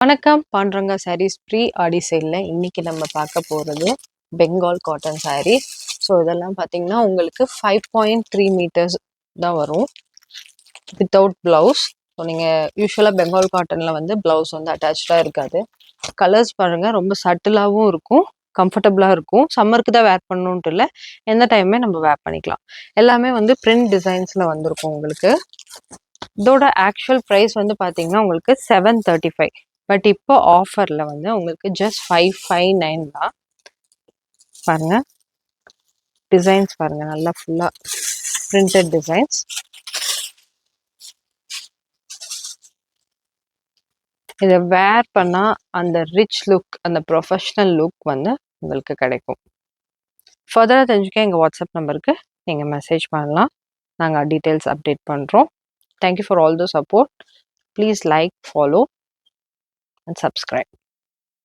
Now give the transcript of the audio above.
வணக்கம். பாண்டுரங்கா சாரீஸ் ப்ரீ ஆடி சேலில் இன்றைக்கி நம்ம பார்க்க போகிறது பெங்கால் காட்டன் சாரீஸ். ஸோ இதெல்லாம் பார்த்தீங்கன்னா உங்களுக்கு 5.3 மீட்டர்ஸ் தான் வரும் வித்தவுட் ப்ளவுஸ். ஸோ நீங்கள் யூஸ்வலாக பெங்கால் காட்டனில் வந்து ப்ளவுஸ் வந்து அட்டாச்சாக இருக்காது. கலர்ஸ் பாருங்கள், ரொம்ப சட்டிலாகவும் இருக்கும், கம்ஃபர்டபுளாக இருக்கும். சம்மருக்கு தான் வேர் பண்ணணுன்ட்டு இல்லை, எந்த டைமே நம்ம வேர் பண்ணிக்கலாம். எல்லாமே வந்து பிரிண்ட் டிசைன்ஸில் வந்திருக்கும் உங்களுக்கு. இதோட ஆக்சுவல் ப்ரைஸ் வந்து பார்த்தீங்கன்னா உங்களுக்கு 735. பட் இப்போ ஆஃபரில் வந்து உங்களுக்கு ஜஸ்ட் 559 தான். பாருங்கள், டிசைன்ஸ் பாருங்கள், நல்லா ஃபுல்லாக பிரிண்டட் டிசைன்ஸ். இதை வேர் பண்ணால் அந்த ரிச் லுக், அந்த ப்ரொஃபஷ்னல் லுக் வந்து உங்களுக்கு கிடைக்கும். ஃபர்தராக தெரிஞ்சுக்க எங்கள் வாட்ஸ்அப் நம்பருக்கு நீங்கள் மெசேஜ் பண்ணலாம், நாங்கள் டீட்டெயில்ஸ் அப்டேட் பண்ணுறோம். Thank you for all the support. Please like, follow and subscribe.